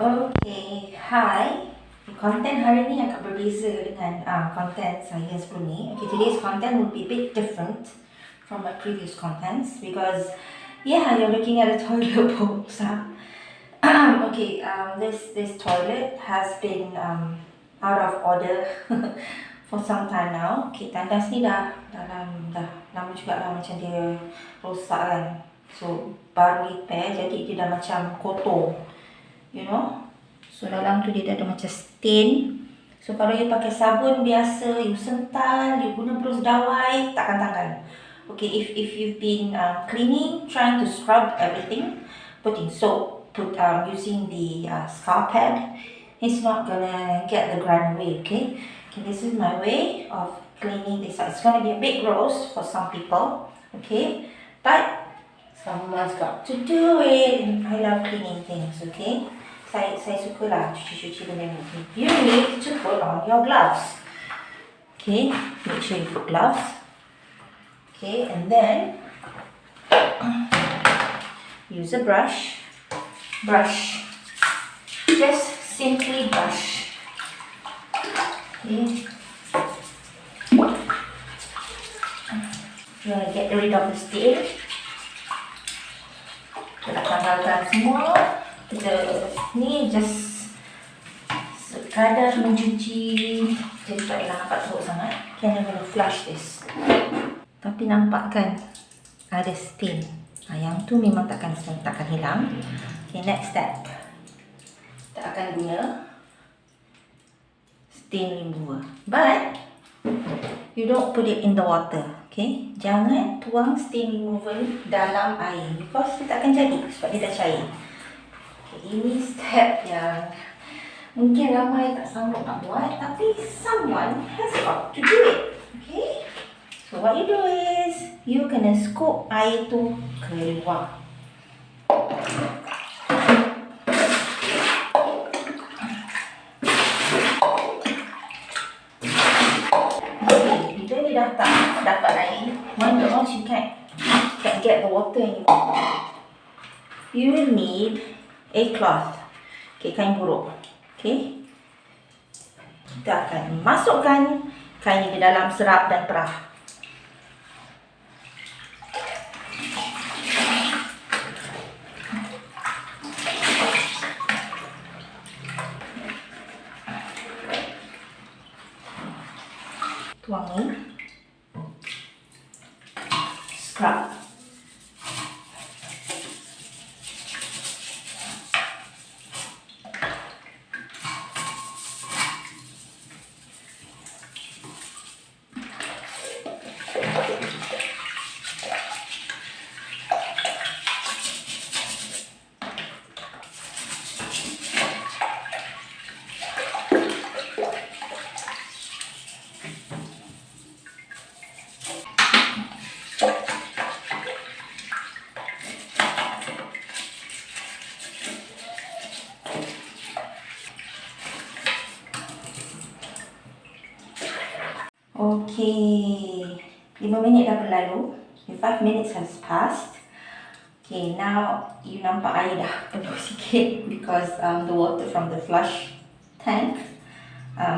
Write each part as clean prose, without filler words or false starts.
Okay, hi. Konten hari ni agak berbeza dengan konten saya sebelum ni. Okay, today's content will be a bit different from my previous contents because, yeah, you're looking at a toilet bowl. Okay, this toilet has been out of order for some time now. Okay, tandas ni dah lama juga lah macam dia rosak kan. So baru repair, jadi dia dah macam kotor. You know, so dalam tu dia dah ada macam stain. So kalau you pakai sabun biasa, you sental, you guna berus dawai, takkan tangan. Okay, if you've been cleaning, trying to scrub everything, putting soap, using the scar pad, it's not gonna get the grime away. Okay, this is my way of cleaning this. It's gonna be a bit gross for some people. Okay, but someone's got to do it. I love cleaning things. Okay. Saya suka lah cuci-cuci benda ni. You need to put on your gloves. Okay, make sure you put gloves. Okay, and then use a brush. Brush. Just simply brush. Okay. You want to get rid of the stain. Kita tanggalkan semua. Kita ni just sekadar mencuci, jadi tak payah nampak teruk sangat. Okay, I'm gonna flush this. Tapi nampak kan ada stain. Yang tu memang takkan hilang. Okay, next step, kita akan guna stain remover, but you don't put it in the water. Okay, jangan tuang stain remover dalam air because dia takkan jadi sebab dia dah cair. Ini step yang mungkin ramai tak sanggup nak buat, tapi someone has got to do it. Okay, so what you do is you kena scoop air tu keluar. Okay, bila dia dah tak dapat air, mind the you can't get the water anymore. You will need a cloth. Okay, kain buruk. Okay, kita akan masukkan kain ini ke dalam serap dan perah. Tuangi. Scrub. Okay, 5 minit dah berlalu. 5 minutes has passed. Okay, now you nampak air dah penuh sikit because the water from the flush tank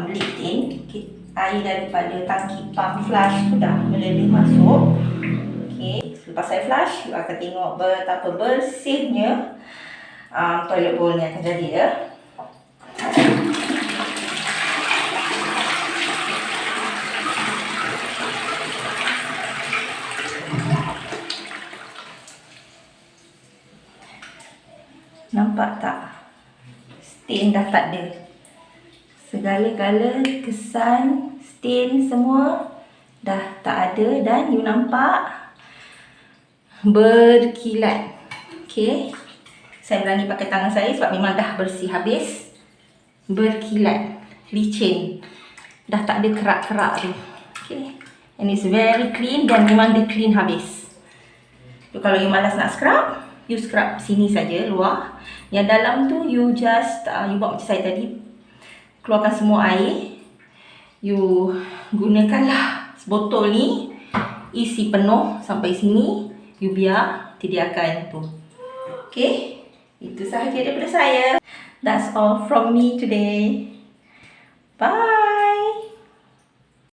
leaked in. Okay, air daripada tangki pump flush tu dah meleleh masuk. Okay, selepas saya flush, you akan tengok betapa bersihnya toilet bowl ni akan jadi ya. Nampak tak? Stain dah tak ada. Segala-gala kesan, stain semua dah tak ada dan you nampak berkilat. Okay. Saya berani pakai tangan saya sebab memang dah bersih habis. Berkilat. Licin. Dah tak ada kerak-kerak tu. Okay. And it's very clean dan memang dia clean habis. So, kalau you malas nak scrub, you scrub sini saja, luar. Yang dalam tu you just you buat macam saya tadi, keluarkan semua air. You gunakanlah botol ni, isi penuh sampai sini, you biar dia akan tu. Okay, itu sahaja daripada saya. That's all from me today. Bye.